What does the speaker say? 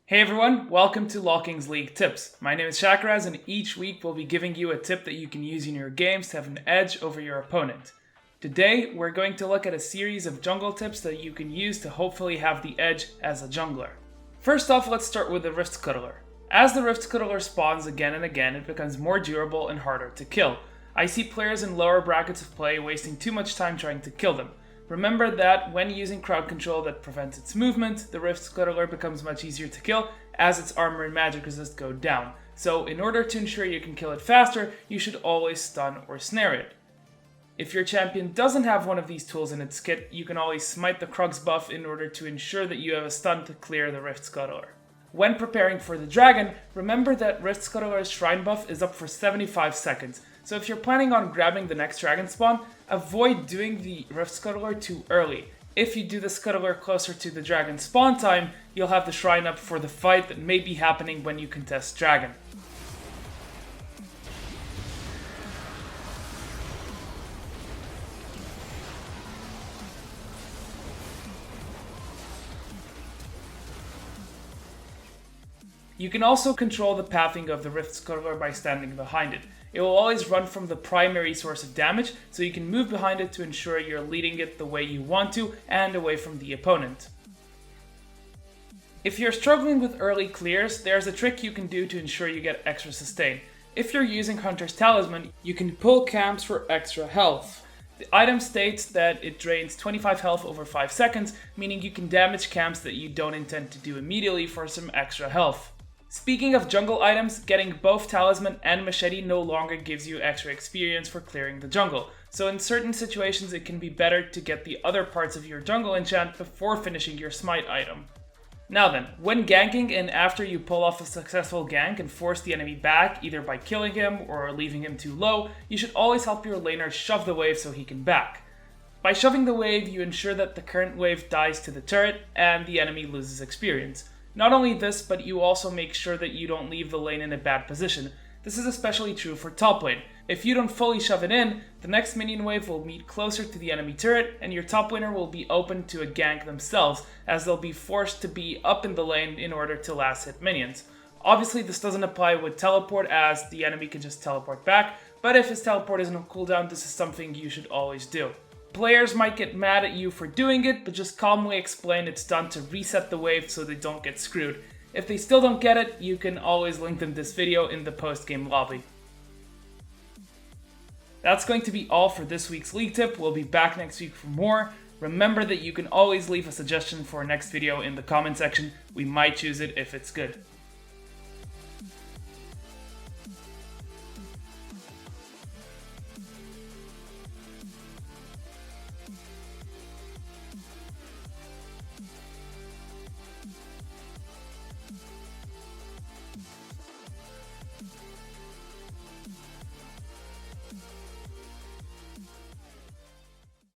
Hey everyone, welcome to LolKing's League Tips. My name is Shakraz and each week we'll be giving you a tip that you can use in your games to have an edge over your opponent. Today we're going to look at a series of jungle tips that you can use to hopefully have the edge as a jungler. First off, let's start with the Rift Scuttler. As the Rift Scuttler spawns again and again, it becomes more durable and harder to kill. I see players in lower brackets of play wasting too much time trying to kill them. Remember that when using crowd control that prevents its movement, the Rift Scuttler becomes much easier to kill as its armor and magic resist go down. So in order to ensure you can kill it faster, you should always stun or snare it. If your champion doesn't have one of these tools in its kit, you can always smite the Krug's buff in order to ensure that you have a stun to clear the Rift Scuttler. When preparing for the dragon, remember that Rift Scuttler's shrine buff is up for 75 seconds. So if you're planning on grabbing the next dragon spawn, avoid doing the Rift Scuttler too early. If you do the Scuttler closer to the dragon spawn time, you'll have the shrine up for the fight that may be happening when you contest dragon. You can also control the pathing of the Rift Scuttler by standing behind it. It will always run from the primary source of damage, so you can move behind it to ensure you're leading it the way you want to and away from the opponent. If you're struggling with early clears, there's a trick you can do to ensure you get extra sustain. If you're using Hunter's Talisman, you can pull camps for extra health. The item states that it drains 25 health over 5 seconds, meaning you can damage camps that you don't intend to do immediately for some extra health. Speaking of jungle items, getting both Talisman and Machete no longer gives you extra experience for clearing the jungle, so in certain situations it can be better to get the other parts of your jungle enchant before finishing your smite item. Now then, when ganking and after you pull off a successful gank and force the enemy back either by killing him or leaving him too low, you should always help your laner shove the wave so he can back. By shoving the wave, you ensure that the current wave dies to the turret and the enemy loses experience. Not only this, but you also make sure that you don't leave the lane in a bad position. This is especially true for top lane. If you don't fully shove it in, the next minion wave will meet closer to the enemy turret, and your top laner will be open to a gank themselves, as they'll be forced to be up in the lane in order to last hit minions. Obviously this doesn't apply with teleport, as the enemy can just teleport back, but if his teleport isn't on cooldown, this is something you should always do. Players might get mad at you for doing it, but just calmly explain it's done to reset the wave so they don't get screwed. If they still don't get it, you can always link them this video in the post-game lobby. That's going to be all for this week's league tip. We'll be back next week for more. Remember that you can always leave a suggestion for our next video in the comment section. We might choose it if it's good.